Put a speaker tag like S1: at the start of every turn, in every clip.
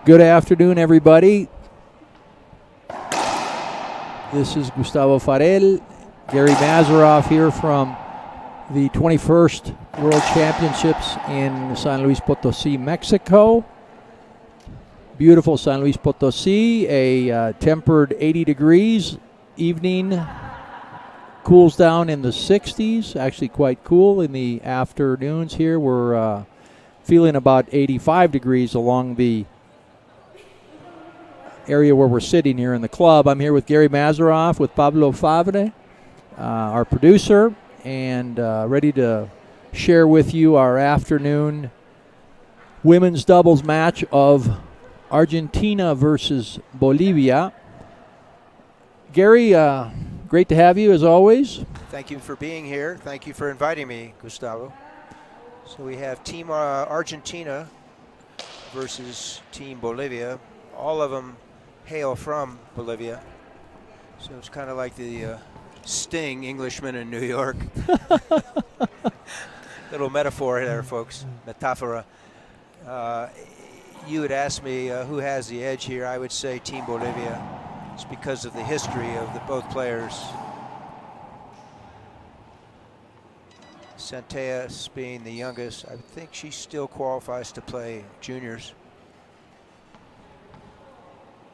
S1: Good afternoon, everybody. This is Gustavo Farel, Gary Mazeroff here from the 21st World Championships in San Luis Potosí, Mexico. Beautiful San Luis Potosí, a tempered 80 degrees evening, cools down in the 60s, actually quite cool in the afternoons here. We're feeling about 85 degrees along the area where we're sitting here in the club. I'm here with Gary Mazeroff, with Pablo Favre, our producer, and ready to share with you our afternoon women's doubles match of Argentina versus Bolivia. Gary, great to have you as always.
S2: Thank you for being here. Thank you for inviting me, Gustavo. So we have Team Argentina versus Team Bolivia. All of them hail from Bolivia. So it's kind of like the Sting, Englishman in New York. Little metaphor there, folks. Metafora. You would ask me who has the edge here. I would say Team Bolivia. It's because of the history of both players. Centellas being the youngest, I think she still qualifies to play juniors.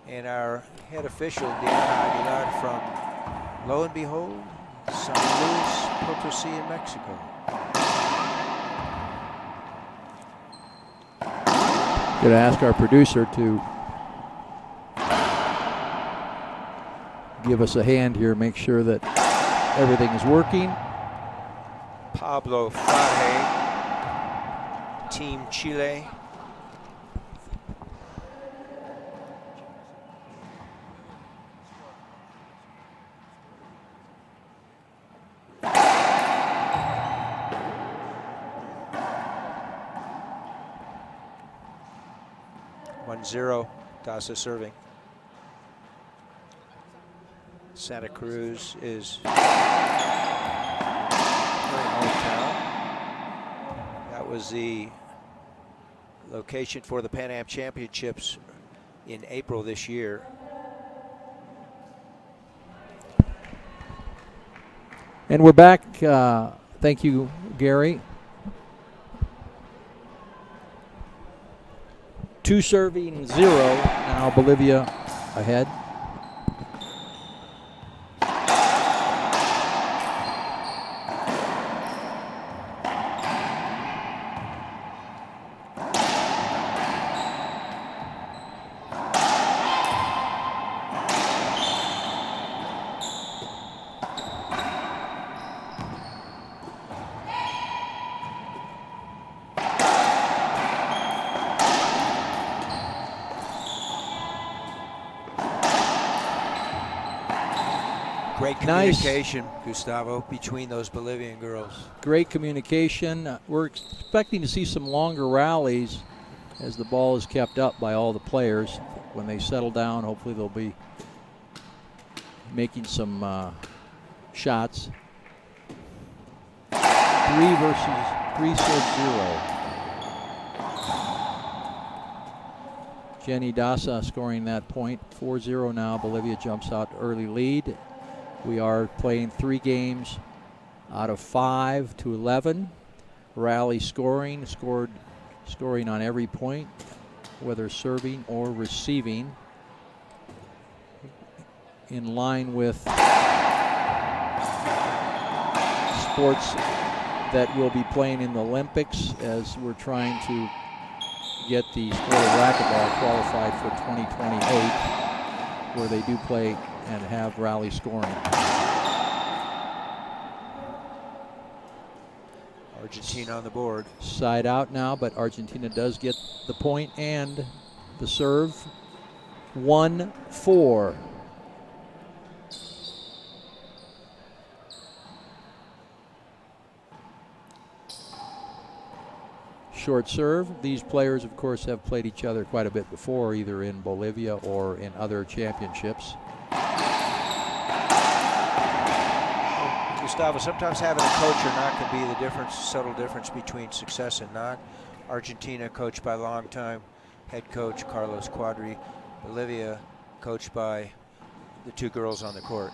S2: And our head official, Diana Aguilar, from, lo and behold, San Luis Potosí in Mexico.
S1: Going to ask our producer to give us a hand here, make sure that everything is working.
S2: Pablo Favre, Team Chile. Zero, Dasa serving. Santa Cruz is her hometown. That was the location for the Pan Am Championships in April this year.
S1: And we're back. Thank you, Gary. 2 serving 0. Now Bolivia ahead.
S2: Great communication, nice. Gustavo, between those Bolivian girls.
S1: Great communication. We're expecting to see some longer rallies as the ball is kept up by all the players. When they settle down, hopefully they'll be making some shots. 3 versus 3 serve 0. Jenny Dasa scoring that point. 4-0 now. Bolivia jumps out early lead. We are playing 3 games out of 5 to 11. Rally scoring, scoring on every point, whether serving or receiving. In line with sports that will be playing in the Olympics, as we're trying to get the sport of racquetball qualified for 2028, where they do play and have rally scoring.
S2: Argentina on the board.
S1: Side out now, but Argentina does get the point and the serve. 1-4. Short serve. These players, of course, have played each other quite a bit before, either in Bolivia or in other championships.
S2: Gustavo, sometimes having a coach or not can be the difference, subtle difference between success and not. Argentina, coached by longtime head coach Carlos Quadri. Bolivia, coached by the two girls on the court.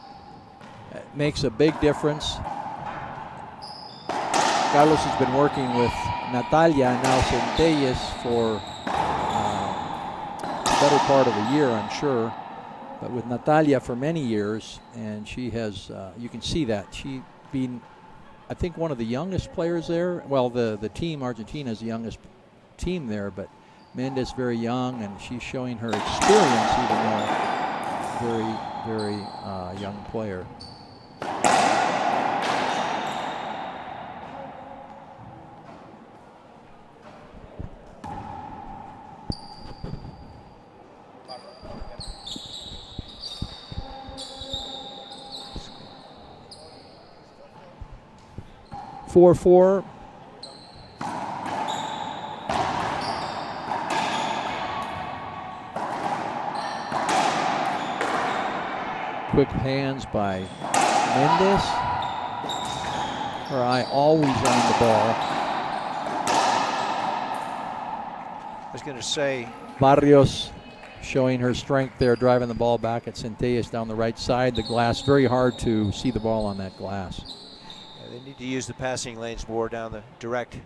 S1: It makes a big difference. Carlos has been working with Natalia and now Centelles for the better part of a year, I'm sure. But with Natalia for many years, and she has, you can see that. She being, I think, one of the youngest players there. Well, the team, Argentina, is the youngest team there, but Mendes very young, and she's showing her experience even though very young player. Four. Quick hands by Mendes. Her eye always on the ball.
S2: I was going to say,
S1: Barrios showing her strength there, driving the ball back at Centelles down the right side. The glass, very hard to see the ball on that glass.
S2: they need to use the passing lanes more down the direct,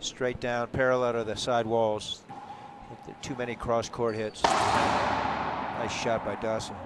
S2: straight down, parallel to the side walls. Too many cross-court hits. Nice shot by Dawson.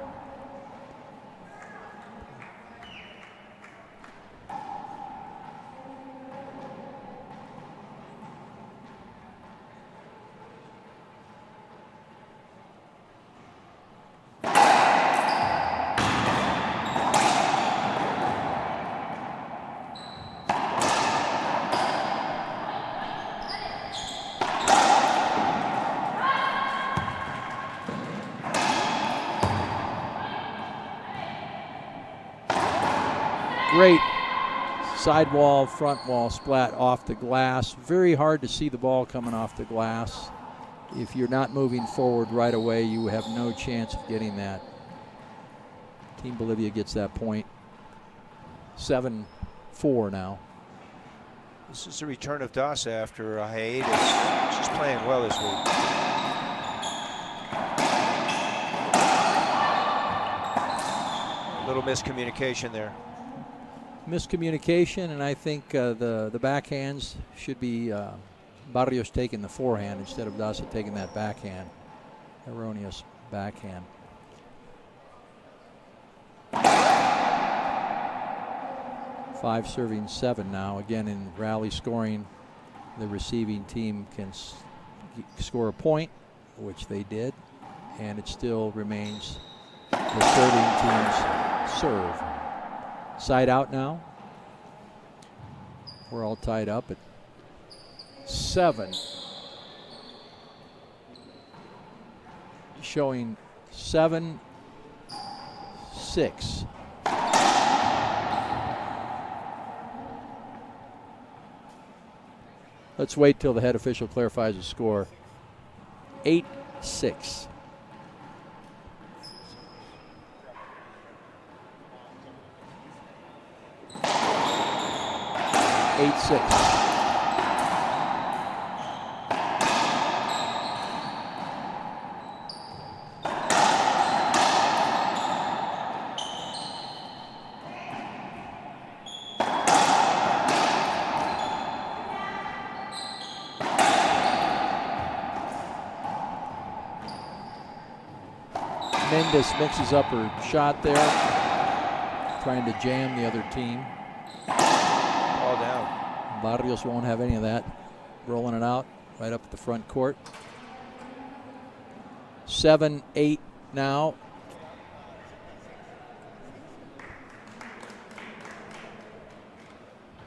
S1: Great sidewall, front wall splat off the glass. Very hard to see the ball coming off the glass. If you're not moving forward right away, you have no chance of getting that. Team Bolivia gets that point. 7-4 now.
S2: This is the return of Dasa after a hiatus. She's playing well this week. A little miscommunication there.
S1: Miscommunication, and I think the backhands should be Barrios taking the forehand instead of Dasa taking that backhand. Erroneous backhand. Five serving 7 now. Again, in rally scoring, the receiving team can score a point, which they did, and it still remains the serving team's serve. Side out now. We're all tied up at 7. Showing 7-6. Let's wait till the head official clarifies the score. 8-6. Mendes mixes up her shot there, trying to jam the other team.
S2: All down.
S1: Barrios won't have any of that. Rolling it out right up at the front court. 7-8 now.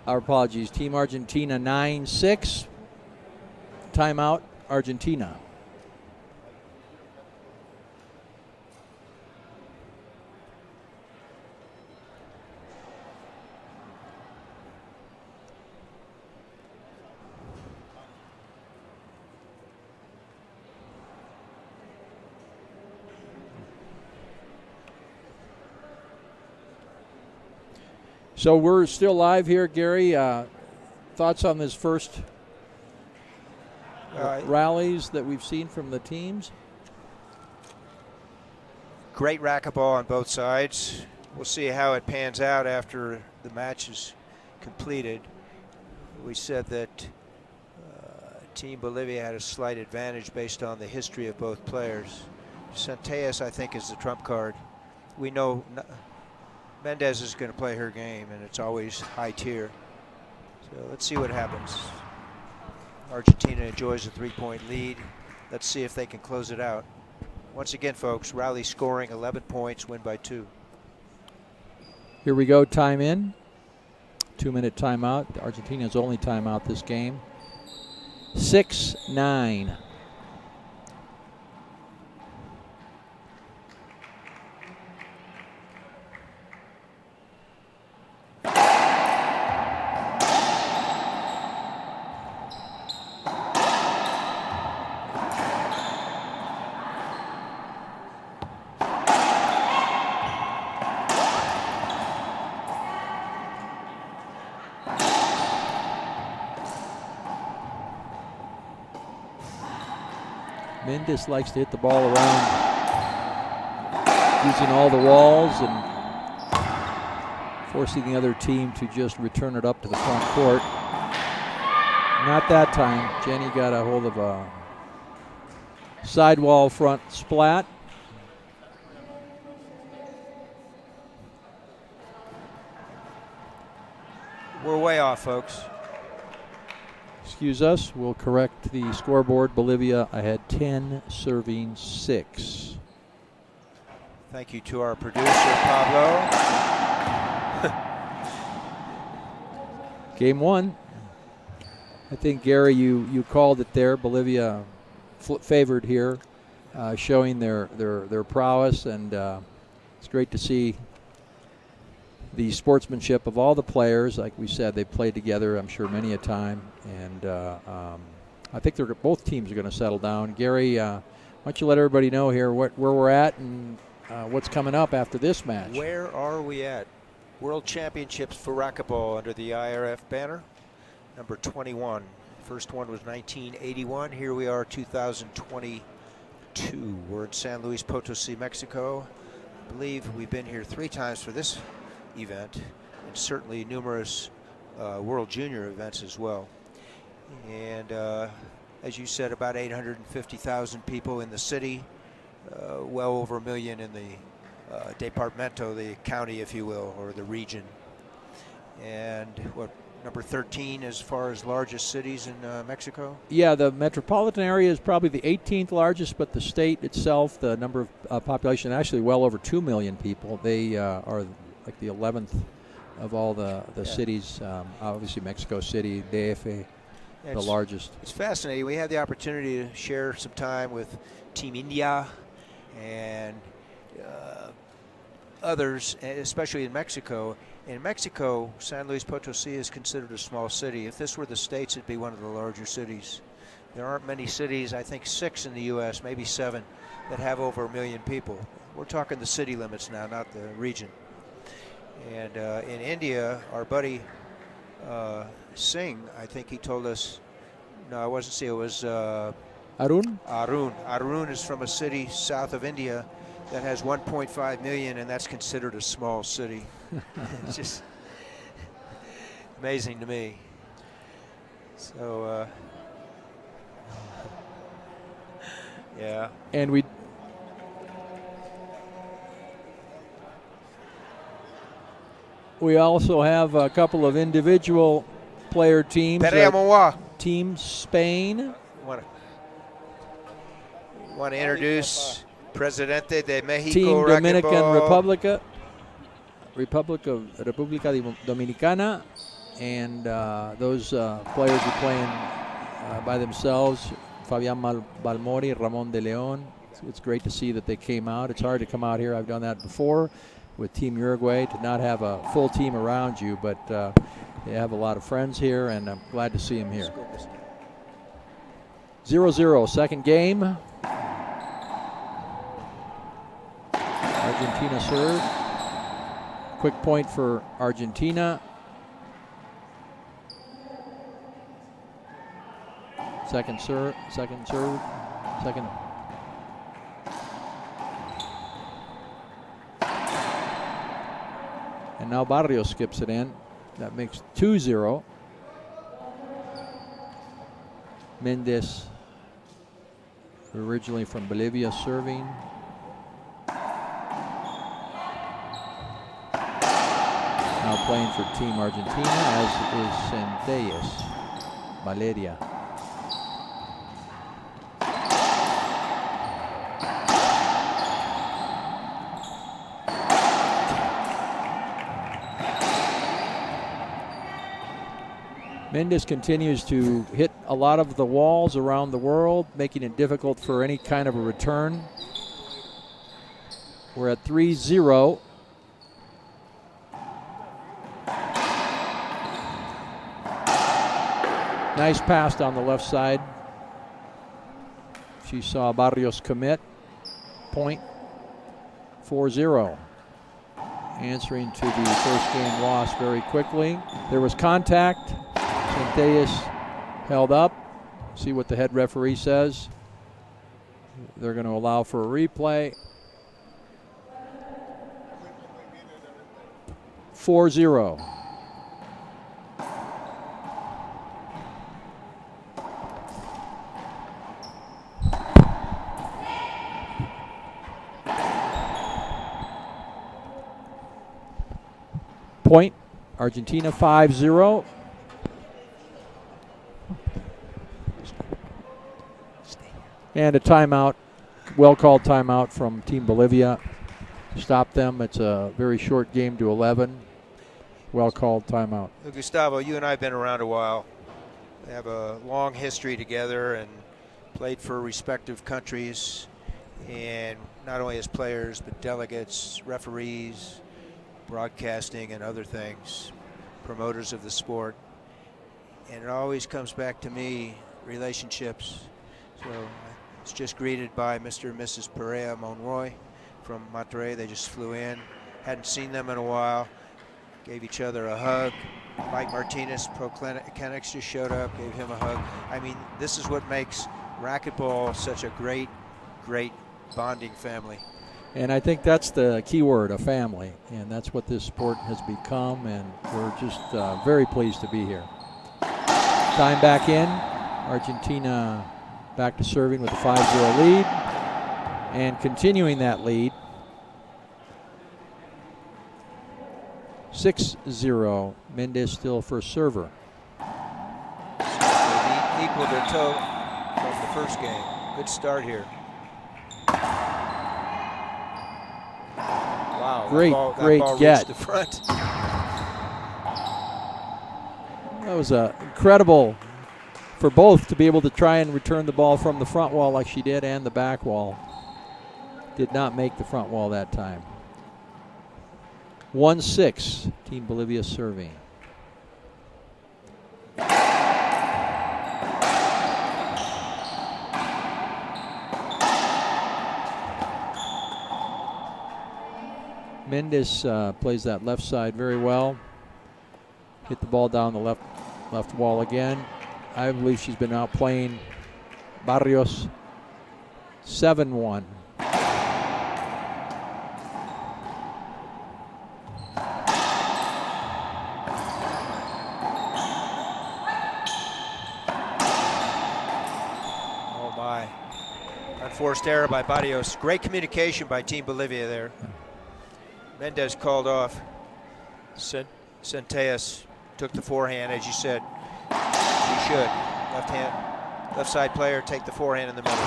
S1: Our apologies. Team Argentina 9-6. Timeout, Argentina. So we're still live here, Gary. Thoughts on this first rallies that we've seen from the teams?
S2: Great racquetball on both sides. We'll see how it pans out after the match is completed. We said that Team Bolivia had a slight advantage based on the history of both players. Centellas, I think, is the trump card. We know Mendez is going to play her game, and it's always high tier. So let's see what happens. Argentina enjoys a 3-point lead. Let's see if they can close it out. Once again, folks, rally scoring 11 points, win by 2.
S1: Here we go, time in. 2-minute timeout. Argentina's only timeout this game. 6-9. Mendez likes to hit the ball around using all the walls and forcing the other team to just return it up to the front court. Not that time. Jenny got a hold of a sidewall front splat.
S2: We're way off, folks.
S1: Excuse us, we'll correct the scoreboard. Bolivia ahead 10, serving 6.
S2: Thank you to our producer, Pablo.
S1: Game 1. I think, Gary, you called it there. Bolivia favored here, showing their prowess, and it's great to see the sportsmanship of all the players. Like we said, they played together, I'm sure, many a time. And I think both teams are going to settle down. Gary, why don't you let everybody know here where we're at and what's coming up after this match?
S2: Where are we at? World Championships for racquetball under the IRF banner, number 21. First one was 1981. Here we are, 2022. We're in San Luis Potosi, Mexico. I believe we've been here 3 times for this event, and certainly numerous World Junior events as well. And as you said, about 850,000 people in the city, well over 1 million in the departamento, the county, if you will, or the region. And what, number 13 as far as largest cities in Mexico?
S1: Yeah, the metropolitan area is probably the 18th largest, but the state itself, the number of population, actually well over 2 million people. They are like the 11th of all the cities. Obviously Mexico City, DF, the largest.
S2: It's fascinating. We had the opportunity to share some time with Team India and others, especially in Mexico. In Mexico, San Luis Potosi is considered a small city. If this were the States, it'd be one of the larger cities. There aren't many cities, I think 6 in the U.S., maybe 7, that have over 1 million people. We're talking the city limits now, not the region. And in India, our buddy Singh, I think he told us, no, I wasn't Singh, it was
S1: Arun?
S2: Arun is from a city south of India that has 1.5 million, and that's considered a small city. It's just amazing to me. So, yeah.
S1: And we also have a couple of individual player teams. Team Spain.
S2: Want to introduce Presidente de Mexico
S1: Team Dominican
S2: Racquetball.
S1: República Dominicana, and those players are playing by themselves. Fabián Balmori, Ramón de León. It's great to see that they came out. It's hard to come out here. I've done that before with Team Uruguay, to not have a full team around you, but they have a lot of friends here, and I'm glad to see them here. 0-0, second game. Argentina serve. quick point for Argentina. Second serve. And now Barrios skips it in. That makes 2-0. Mendes, originally from Bolivia, serving. Now playing for Team Argentina, as is Centellas, Valeria. Mendes continues to hit a lot of the walls around the world, making it difficult for any kind of a return. We're at 3-0. Nice pass down the left side. She saw Barrios commit. Point. 4-0. Answering to the first game loss very quickly. There was contact. Centellas held up. See what the head referee says. They're going to allow for a replay. 4-0. Point. Argentina 5-0. And a timeout, well-called timeout from Team Bolivia. Stop them. It's a very short game to 11. Well-called timeout.
S2: Gustavo, you and I have been around a while. We have a long history together and played for respective countries, and not only as players, but delegates, referees, broadcasting and other things, promoters of the sport. And it always comes back to me, relationships. So I was just greeted by Mr. and Mrs. Perea Monroy from Monterrey. They just flew in. Hadn't seen them in a while. Gave each other a hug. Mike Martinez, Pro Clinics, just showed up, gave him a hug. I mean, this is what makes racquetball such a great, great bonding family.
S1: And I think that's the key word, a family. And that's what this sport has become, and we're just very pleased to be here. Time back in. Argentina back to serving with a 5-0 lead. And continuing that lead. 6-0. Mendes still first server.
S2: They equaled their total from the first game. Good start here. Wow.
S1: Great
S2: ball
S1: get.
S2: reached the front.
S1: That was incredible for both to be able to try and return the ball from the front wall like she did, and the back wall. Did not make the front wall that time. 1-6, Team Bolivia serving. Mendes plays that left side very well. Hit the ball down the left wall again. I believe she's been out playing Barrios 7-1.
S2: Oh my. Unforced error by Barrios. Great communication by Team Bolivia there. Mendes called off. Centellas took the forehand, as you said. She should. Left side player, take the forehand in the middle.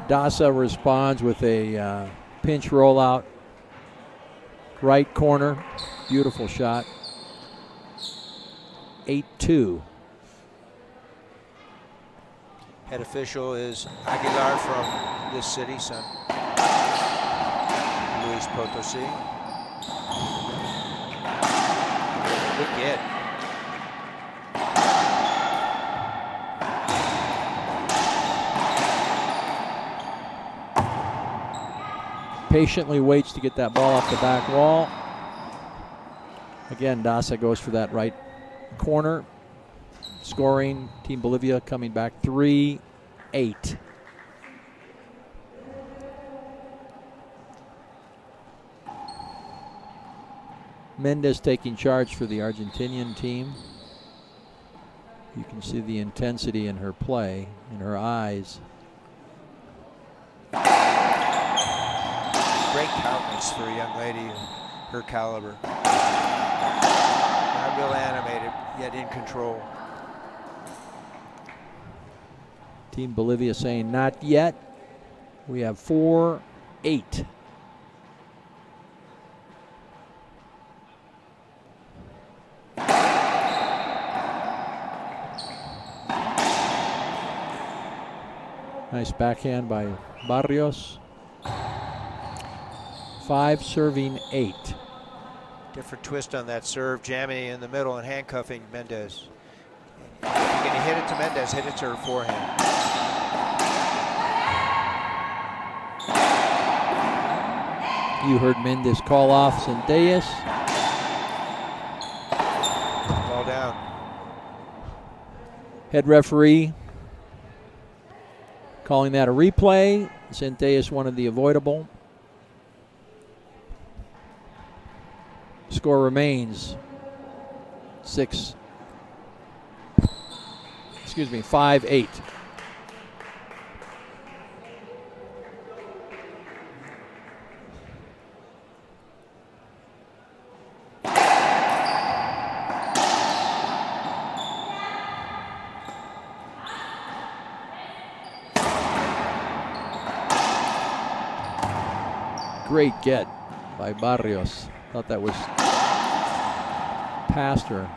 S1: Dasa responds with a pinch rollout. Right corner. Beautiful shot. 8-2.
S2: Head official is Aguilar from this city, San Luis Potosi. Good get.
S1: patiently waits to get that ball off the back wall. Again, Daza goes for that right corner. Scoring, Team Bolivia coming back 3-8. Mendez taking charge for the Argentinian team. You can see the intensity in her play, in her eyes.
S2: Great countenance for a young lady of her caliber. Not real animated, yet in control.
S1: Team Bolivia saying not yet. We have 4-8. Nice backhand by Barrios. 5 serving 8.
S2: Different twist on that serve, jamming in the middle and handcuffing Mendez. If you're going to hit it to Mendez, hit it to her forehand.
S1: You heard Mendez call off Centellas.
S2: Ball down.
S1: Head referee calling that a replay. Centellas wanted the avoidable. Score remains 5-8. Great get by Barrios. Thought that was past her.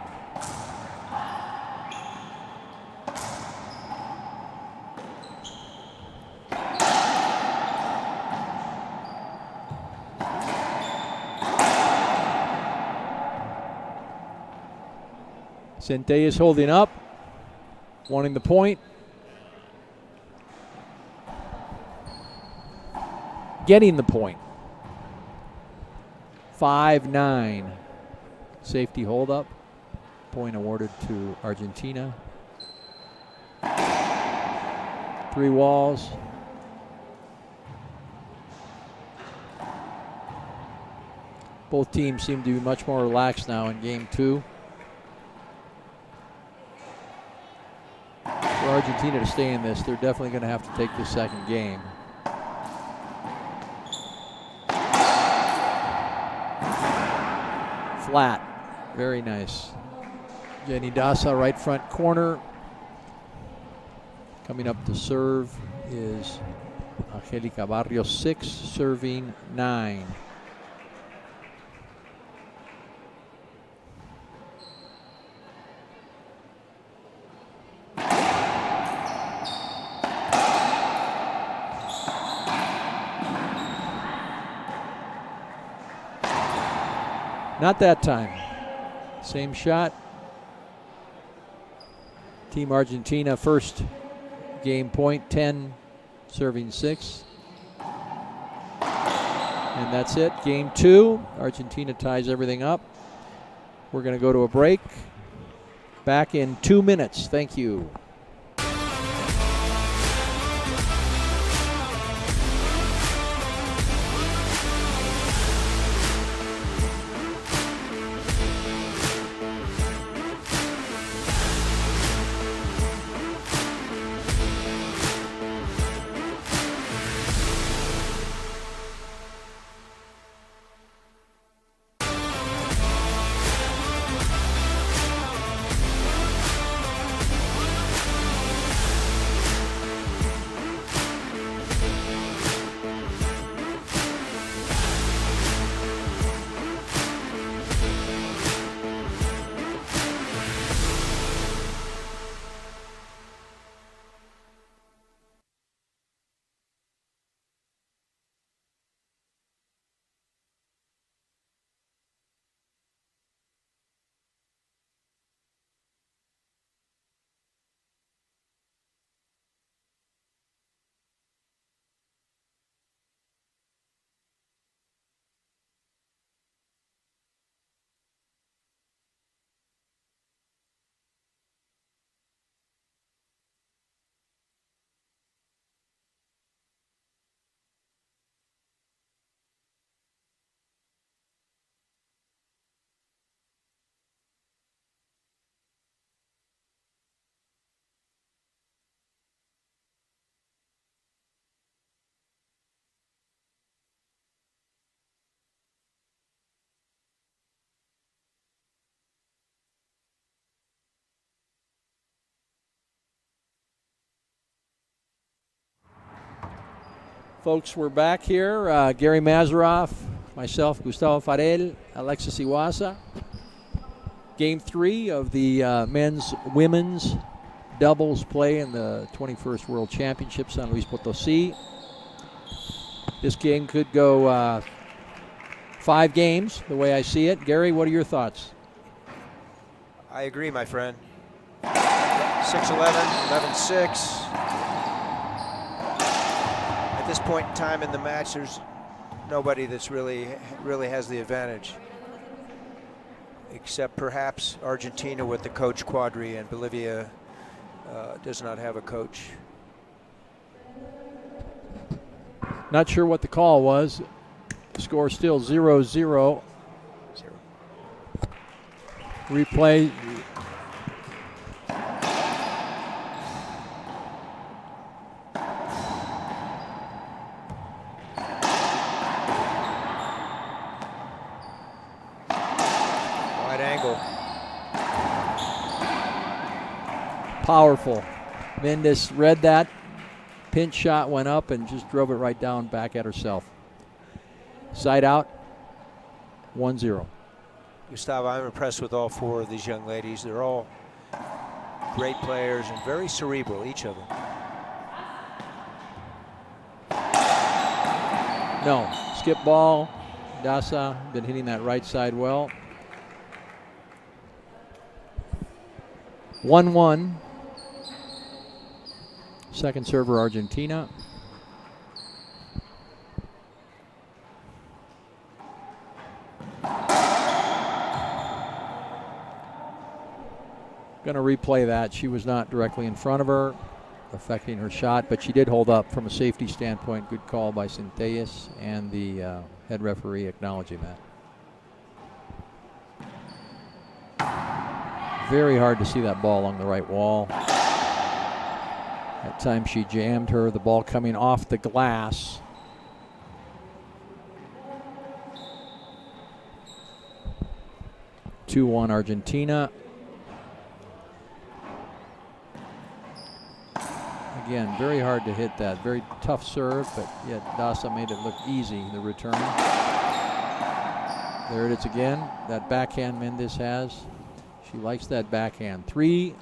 S1: Centellas holding up, wanting the point. Getting the point. 5-9. Safety hold up. Point awarded to Argentina. 3 walls. Both teams seem to be much more relaxed now in game 2. For Argentina to stay in this, they're definitely going to have to take the second game. Flat. Very nice. Jenny Daza, right front corner. Coming up to serve is Angelica Barrios, 6, serving 9. Not that time. Same shot. Team Argentina first game point, 10 serving 6. And that's it. Game 2. Argentina ties everything up. We're going to go to a break. Back in 2 minutes. Thank you. Folks, we're back here. Gary Mazeroff, myself, Gustavo Farel, Alexis Iwasa. Game 3 of the men's-women's doubles play in the 21st World Championship, San Luis Potosí. This game could go 5 games, the way I see it. Gary, what are your thoughts?
S2: I agree, my friend. 6-11, 11-6. At this point in time in the match, there's nobody that's really has the advantage, except perhaps Argentina with the coach Quadri, and Bolivia does not have a coach.
S1: Not sure what the call was. The score still 0-0. Replay.
S2: Wide angle.
S1: Powerful. Mendes read that. Pinch shot went up and just drove it right down back at herself. Side out. 1-0.
S2: Gustavo, I'm impressed with all 4 of these young ladies. They're all great players and very cerebral, each of them.
S1: No. Skip ball. Dasa been hitting that right side well. 1-1. Second server Argentina. Going to replay that. She was not directly in front of her, affecting her shot, but she did hold up from a safety standpoint. Good call by Centellas and the head referee acknowledging that. Very hard to see that ball along the right wall. At times she jammed her, the ball coming off the glass. (2-1) Argentina. Again, very hard to hit that. Very tough serve, but yet Dasa made it look easy, the return. There it is again. That backhand Mendes has. She likes that backhand. 3-1,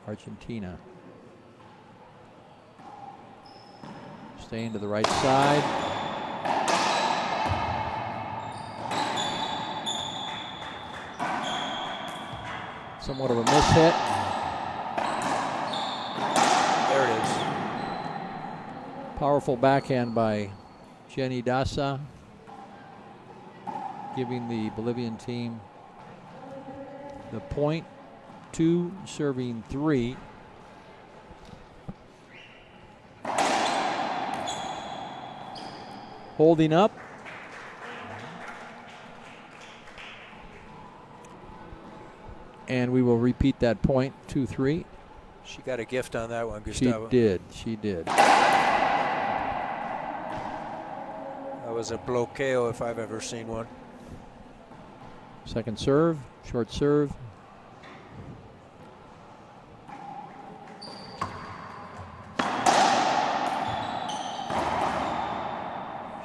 S1: Argentina. Staying to the right side. Somewhat of a miss hit.
S2: There it is.
S1: Powerful backhand by Jenny Dasa, giving the Bolivian team the point. 2 serving 3. Holding up. And we will repeat that point. 2-3.
S2: She got a gift on that one, Gustavo.
S1: She did. She did.
S2: That was a bloqueo if I've ever seen one.
S1: Second serve. Short serve.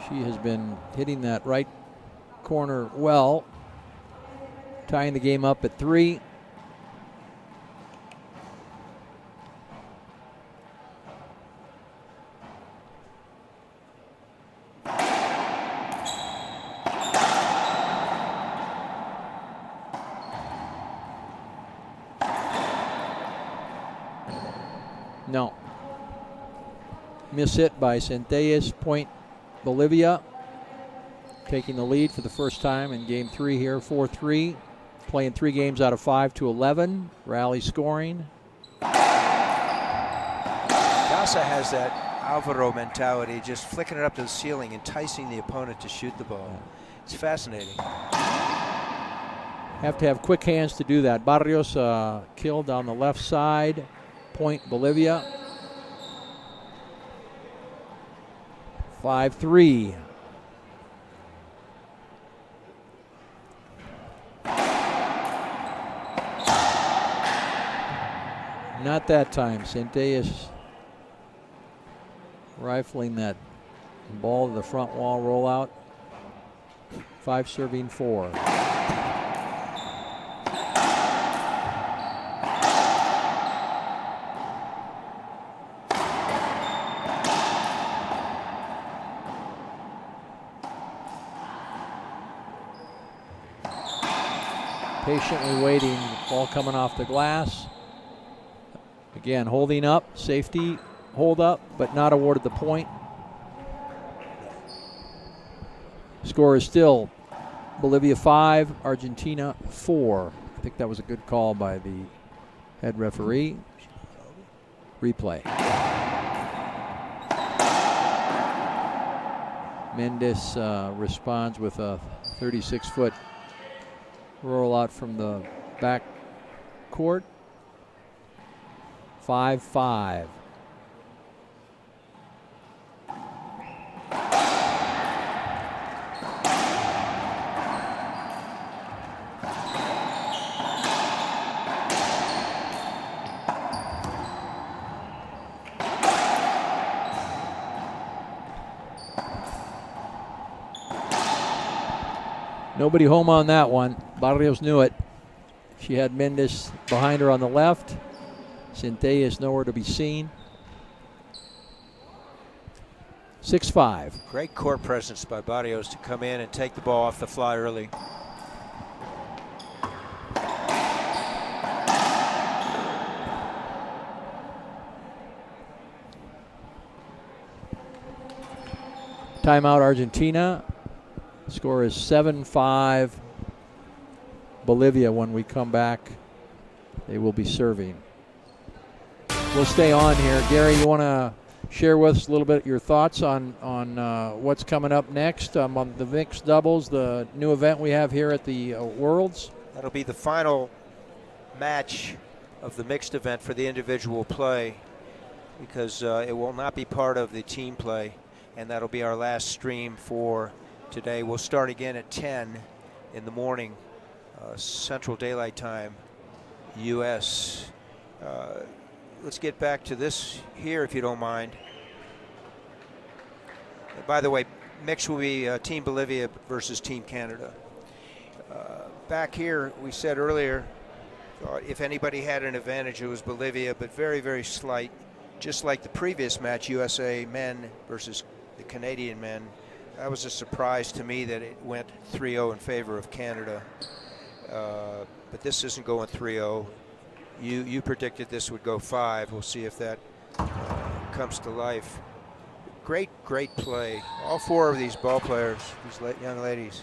S1: She has been hitting that right corner well, tying the game up at 3. No. Miss hit by Centellas. Point Bolivia, taking the lead for the first time in game 3 here, 4-3. Playing 3 games out of 5 to 11. Rally scoring.
S2: Dasa has that Alvaro mentality, just flicking it up to the ceiling, enticing the opponent to shoot the ball. It's fascinating.
S1: Have to have quick hands to do that. Barrios killed down the left side. Point Bolivia. 5-3. Not that time. Centellas rifling that ball to the front wall rollout. 5 serving 4. Patiently waiting, ball coming off the glass. Again, holding up, safety, hold up, but not awarded the point. Score is still Bolivia 5, Argentina 4. I think that was a good call by the head referee. Replay. Mendes responds with a 36-foot roll out from the back court. 5-5. Nobody home on that one. Barrios knew it. She had Mendes behind her on the left. Centella is nowhere to be seen. 6-5.
S2: Great court presence by Barrios to come in and take the ball off the fly early.
S1: Timeout Argentina. Score is 7-5 Bolivia. When we come back, they will be serving. We'll stay on here. Gary, you want to share with us a little bit your thoughts on what's coming up next on the mixed doubles, the new event we have here at the Worlds?
S2: That'll be the final match of the mixed event for the individual play, because it will not be part of the team play, and that'll be our last stream for today. We'll start again at 10 in the morning, Central Daylight Time, U.S. Let's get back to this here, if you don't mind. By the way, mix will be Team Bolivia versus Team Canada. Back here, we said earlier, if anybody had an advantage, it was Bolivia, but very, very slight. Just like the previous match, USA men versus the Canadian men. That was a surprise to me that it went 3-0 in favor of Canada. But this isn't going 3-0. You predicted this would go 5. We'll see if that comes to life. Great play. All 4 of these ball players, these young ladies.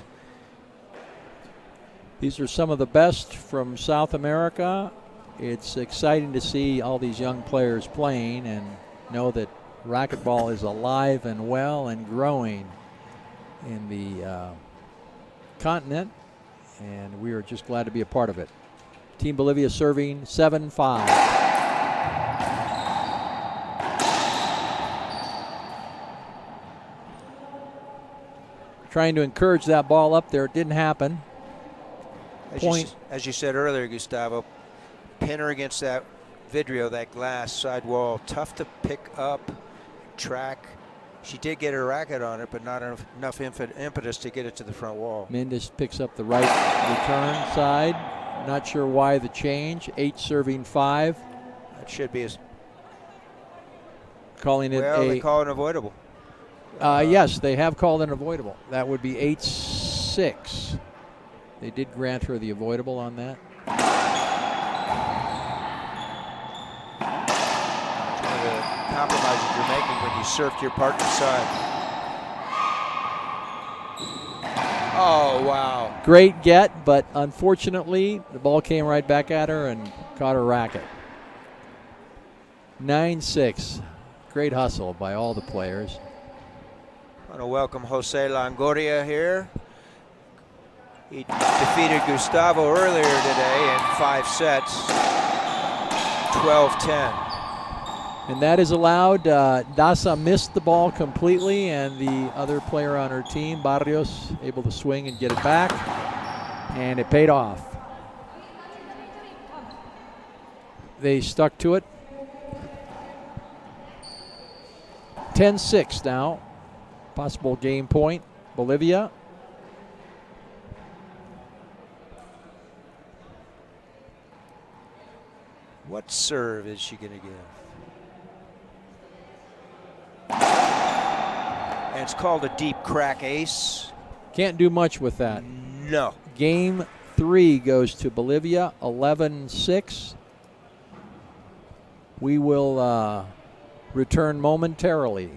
S1: These are some of the best from South America. It's exciting to see all these young players playing and know that racquetball is alive and well and growing in the continent, and we are just glad to be a part of it. Team Bolivia serving 7-5. Trying to encourage that ball up there. It didn't happen.
S2: As you said earlier, Gustavo, pin her against that vidrio, that glass side wall. Tough to pick up, track. She did get her racket on it, but not enough impetus to get it to the front wall.
S1: Mendes picks up the right return side. Not sure why the change. 8 serving 5.
S2: That should be
S1: calling it
S2: they call it avoidable.
S1: Yes, they have called it avoidable. That would be 8-6. They did grant her the avoidable on that.
S2: Compromises you're making when you surfed your partner's side. Oh, wow.
S1: Great get, but unfortunately, the ball came right back at her and caught her racket. 9-6. Great hustle by all the players.
S2: I want to welcome Jose Longoria here. He defeated Gustavo earlier today in 5 sets, 12-10.
S1: And that is allowed. Daza missed the ball completely, and the other player on her team, Barrios, able to swing and get it back, and it paid off. They stuck to it. 10-6 now. Possible game point, Bolivia.
S2: What serve is she going to give? And it's called a deep crack ace.
S1: Can't do much with that.
S2: No.
S1: Game 3 goes to Bolivia, 11-6. We will return momentarily.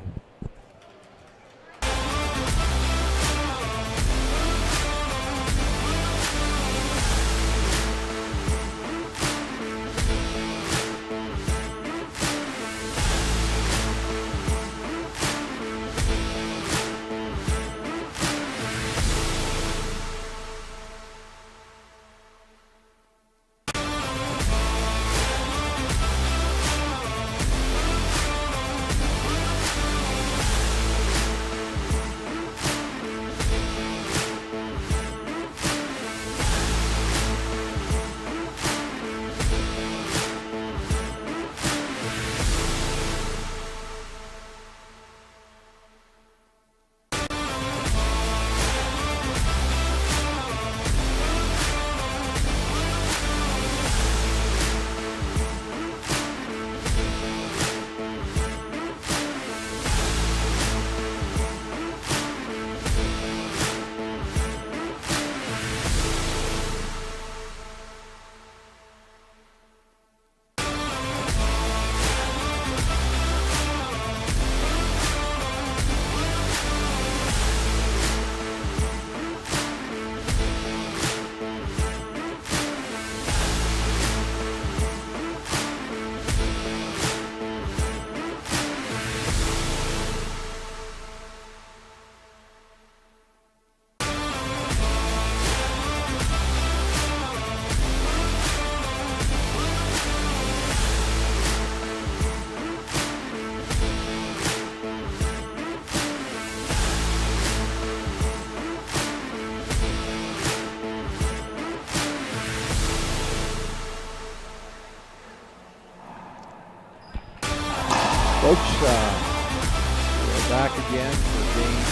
S1: Folks, we're back again for game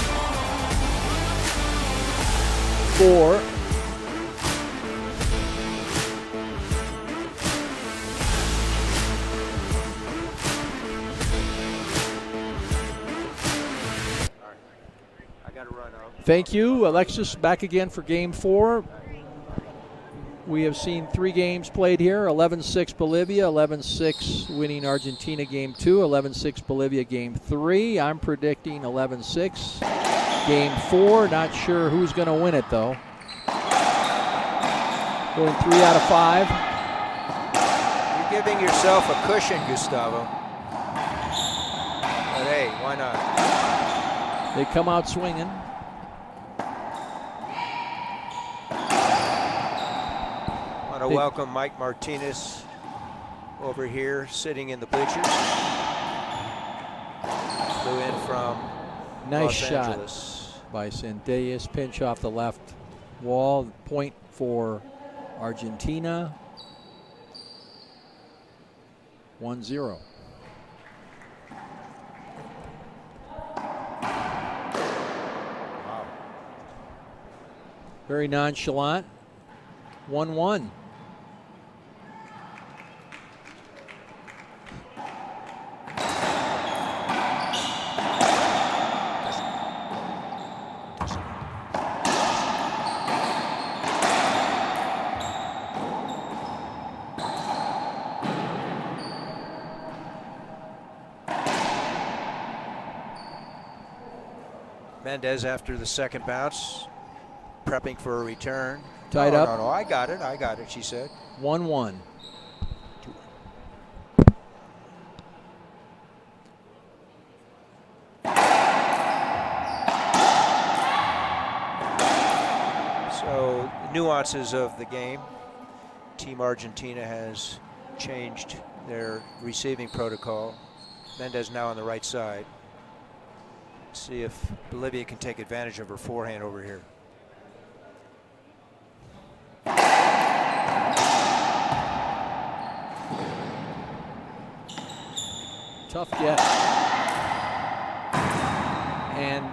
S1: 4.
S2: I got to run out.
S1: Thank you, Alexis. Back again for game 4. We have seen 3 games played here, 11-6 Bolivia, 11-6 winning Argentina game 2, 11-6 Bolivia game 3. I'm predicting 11-6. Game 4, not sure who's going to win it though. Going 3 out of 5.
S2: You're giving yourself a cushion, Gustavo. But hey, why not?
S1: They come out swinging.
S2: I want to welcome Mike Martinez over here, sitting in the bleachers. Flew in from
S1: Nice
S2: Los
S1: shot
S2: Angeles.
S1: by Centellas. Pinch off the left wall. Point for Argentina. 1-0.
S2: Wow.
S1: Very nonchalant. 1-1.
S2: Mendez after the second bounce, prepping for a return.
S1: Tied
S2: No,
S1: up.
S2: No, I got it, she said.
S1: 1-1.
S2: So, nuances of the game. Team Argentina has changed their receiving protocol. Mendez now on the right side. See if Bolivia can take advantage of her forehand over here.
S1: Tough get. And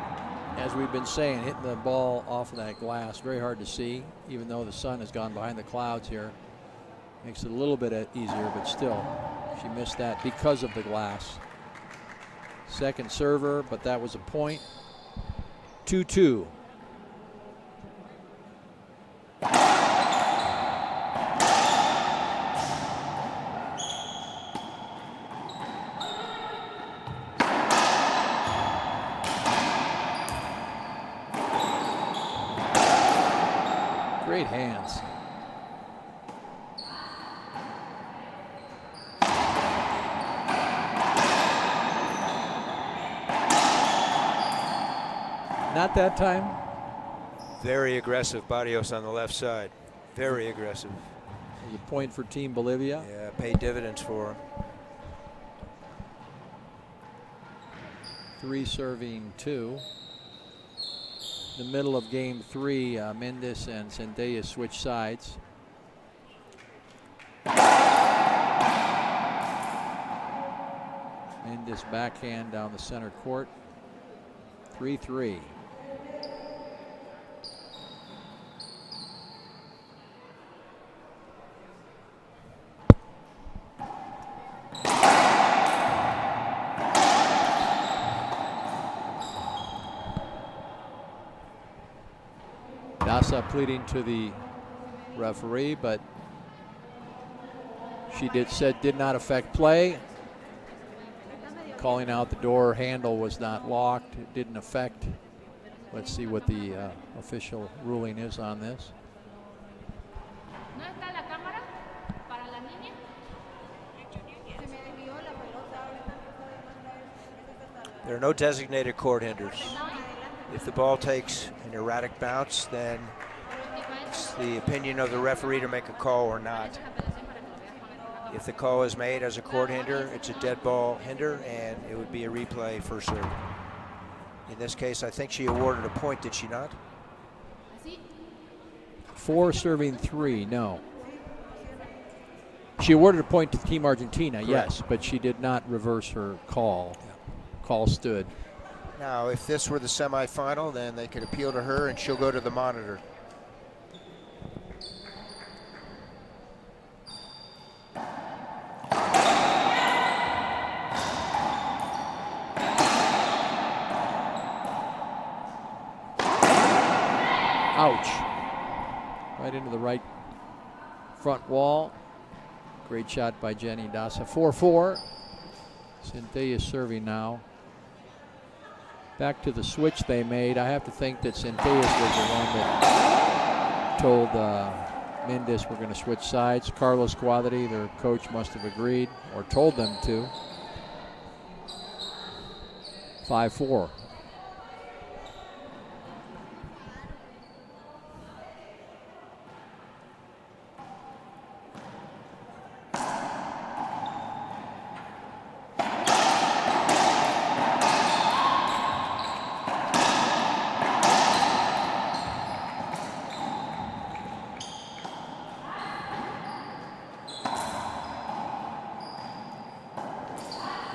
S1: as we've been saying, hitting the ball off of that glass, very hard to see, even though the sun has gone behind the clouds here. Makes it a little bit easier, but still, she missed that because of the glass. Second server, but that was a point. 2-2. Great hands. Not that time.
S2: Very aggressive, Barrios on the left side. Very aggressive.
S1: It was a point for Team Bolivia.
S2: Yeah, paid dividends for him.
S1: 3 serving 2. The middle of game 3, Mendes and Centella switch sides. Mendes backhand down the center court. 3-3. Dasa pleading to the referee, but she said did not affect play. Calling out the door handle was not locked. It didn't affect. Let's see what the official ruling is on this.
S2: There are no designated court hinders. If the ball takes an erratic bounce, then it's the opinion of the referee to make a call or not. If the call is made as a court hinder, it's a dead ball hinder, and it would be a replay for serve. In this case, I think she awarded a point, did she not?
S1: 4 serving 3, no. She awarded a point to Team Argentina,
S2: Correct.
S1: yes, but she did not reverse her call. Call stood.
S2: Now, if this were the semifinal, then they could appeal to her and she'll go to the monitor.
S1: Ouch. Right into the right front wall. Great shot by Jenny Dasa. 4-4. Centella is serving now. Back to the switch they made. I have to think that Centella was the one that told Mendes we're going to switch sides. Carlos Cuadri, their coach, must have agreed or told them to. 5-4.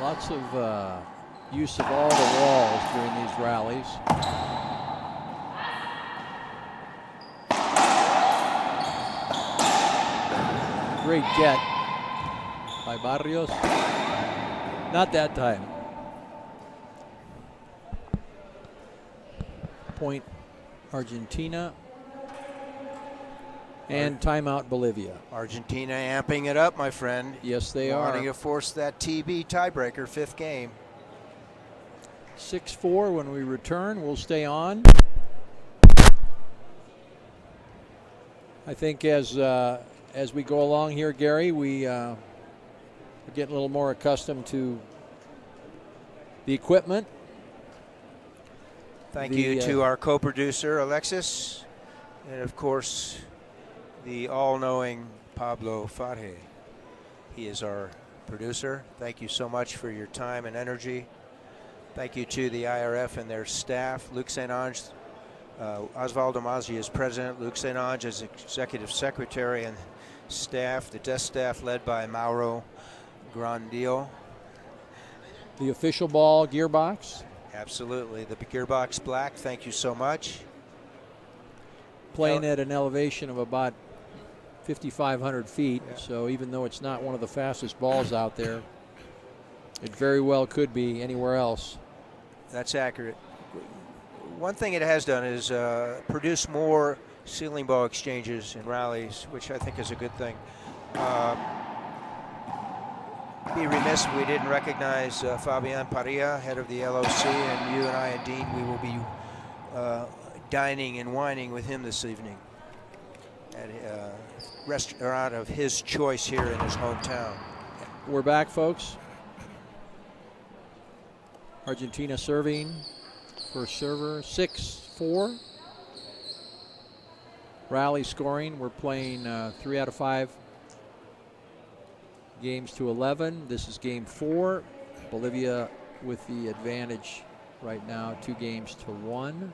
S1: Lots of use of all the walls during these rallies. Great get by Barrios. Not that time. Point Argentina. And timeout Bolivia.
S2: Argentina amping it up, my friend.
S1: Yes, they
S2: Wanting
S1: are.
S2: to force that TB tiebreaker, 5th game.
S1: 6-4 when we return. We'll stay on. I think as we go along here, Gary, we are getting a little more accustomed to the equipment.
S2: Thank you to our co-producer, Alexis, and of course, the all-knowing Pablo Farge. He is our producer. Thank you so much for your time and energy. Thank you to the IRF and their staff. Luc St. Ange, Osvaldo Mazzi is president. Luc St. Ange is executive secretary, and staff, the desk staff led by Mauro Grandil.
S1: The official ball gearbox.
S2: Absolutely. The gearbox black, thank you so much.
S1: Playing at an elevation of about 5,500 feet,
S2: Yeah.
S1: so even though it's not one of the fastest balls out there, it very well could be anywhere else.
S2: That's accurate. One thing it has done is produce more ceiling ball exchanges and rallies, which I think is a good thing. Be remiss if we didn't recognize Fabian Parilla, head of the LOC, and you and I and Dean, we will be dining and wining with him this evening at a restaurant of his choice here in his hometown.
S1: We're back, folks. Argentina serving. First server, 6-4. Rally scoring. We're playing 3 out of 5 games to 11. This is game 4. Bolivia with the advantage right now, 2 games to 1.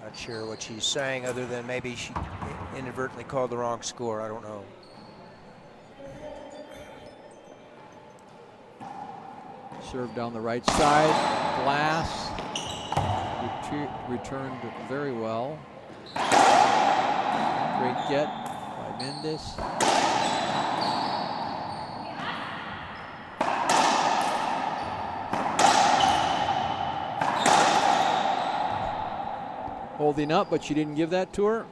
S2: Not sure what she's saying, other than maybe she inadvertently called the wrong score. I don't know.
S1: Served down the right side. Glass. Returned very well. Great get by Mendes. Holding up, but she didn't give that to her.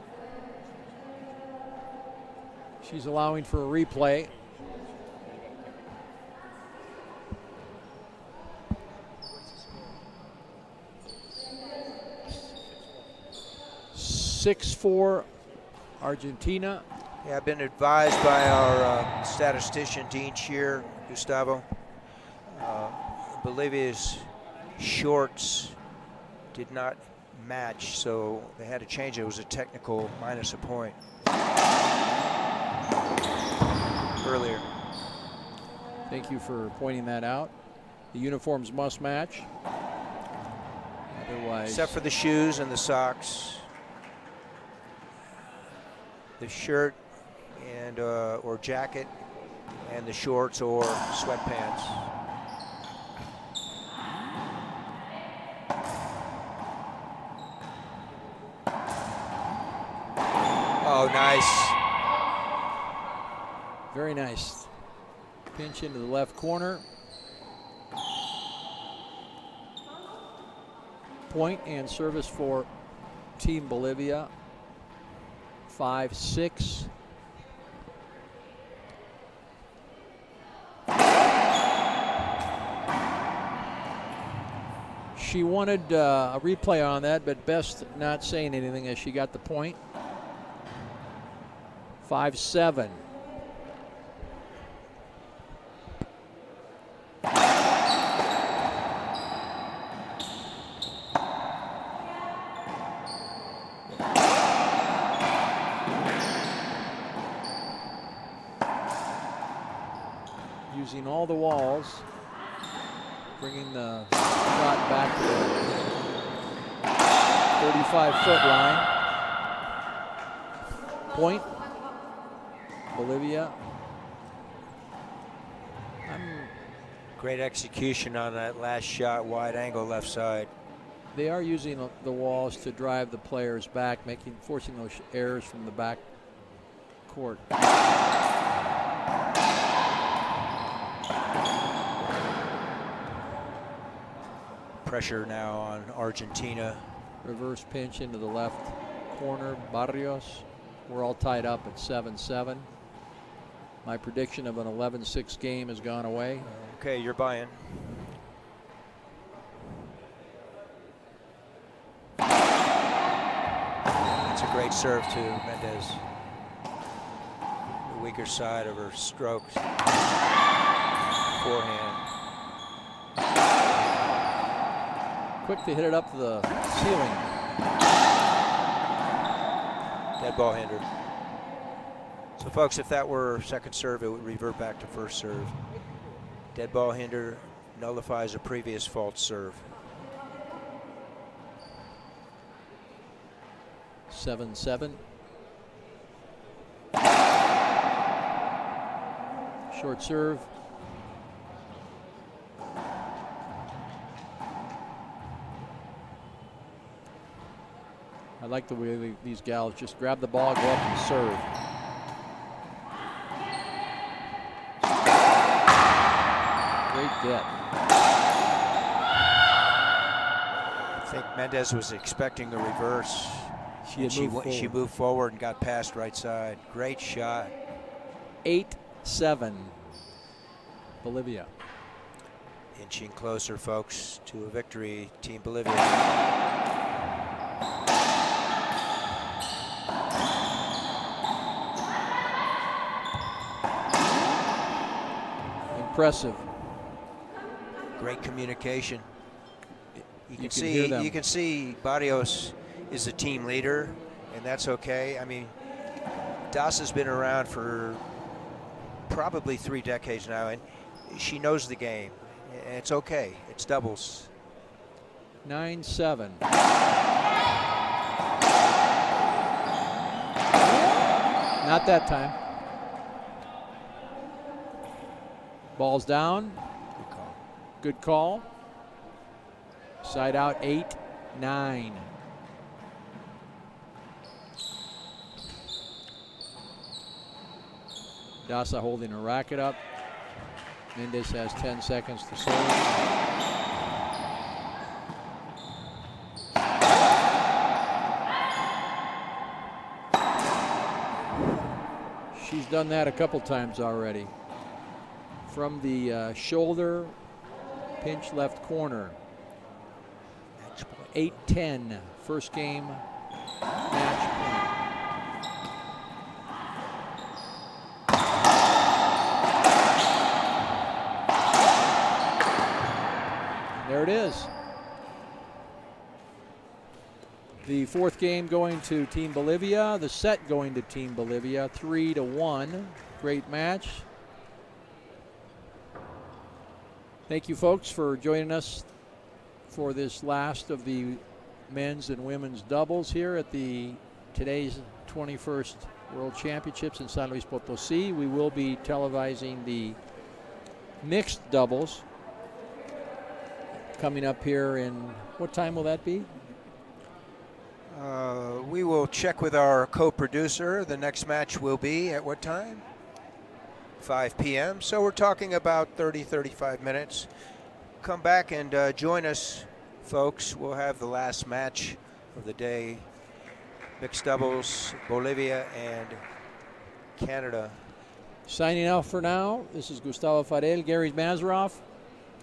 S1: She's allowing for a replay. (6-4) Argentina.
S2: Yeah, I've been advised by our statistician, Dean Shear, Gustavo. Bolivia's shorts did not match, so they had to change it. It was a technical minus a point earlier.
S1: Thank you for pointing that out. The uniforms must match. Otherwise,
S2: Except for the shoes and the socks. The shirt and or jacket and the shorts or sweatpants. Oh, nice.
S1: very nice. Pinch into the left corner. Point and service for Team Bolivia. 5-6. She wanted a replay on that, but best not saying anything as she got the point. 5-7. Using all the walls, bringing the shot back to the 35-foot line. Point, Bolivia.
S2: Great execution on that last shot, wide angle left side.
S1: They are using the walls to drive the players back, forcing those errors from the back court.
S2: Pressure now on Argentina.
S1: Reverse pinch into the left corner, Barrios. We're all tied up at 7-7. My prediction of an 11-6 game has gone away.
S2: Okay, you're buying. That's a great serve to Mendes. The weaker side of her strokes. Forehand.
S1: Quick to hit it up to the ceiling.
S2: Dead ball hinder. So folks, if that were second serve, it would revert back to first serve. Dead ball hinder nullifies a previous false serve.
S1: 7-7. Short serve. I like the way these gals just grab the ball, go up and serve. Great get.
S2: I think Mendez was expecting a reverse.
S1: She
S2: moved forward and got past right side. Great shot.
S1: 8-7. Bolivia.
S2: Inching closer, folks, to a victory, Team Bolivia.
S1: Impressive.
S2: Great communication. You
S1: can
S2: see,
S1: hear them.
S2: you can see Barrios is the team leader, and that's okay. I mean, Das has been around for probably 3 decades now, and she knows the game. It's okay. It's doubles.
S1: 9-7. Not that time. Ball's down.
S2: Good call.
S1: Good call. Side out, 8-9. Dasa holding a racket up. Mendez has 10 seconds to serve. She's done that a couple times already. From the shoulder, pinch left corner. 8-10, first game match point. There it is. The fourth game going to Team Bolivia. The set going to Team Bolivia, 3-1. Great match. Thank you, folks, for joining us for this last of the men's and women's doubles here at the today's 21st World Championships in San Luis Potosí. We will be televising the mixed doubles coming up here in, what time will that be?
S2: We will check with our co-producer. The next match will be at what time? 5 p.m. So we're talking about 30-35 minutes. Come back and join us, folks. We'll have the last match of the day. Mixed doubles, Bolivia and Canada.
S1: Signing out for now, this is Gustavo Farel, Gary Mazeroff.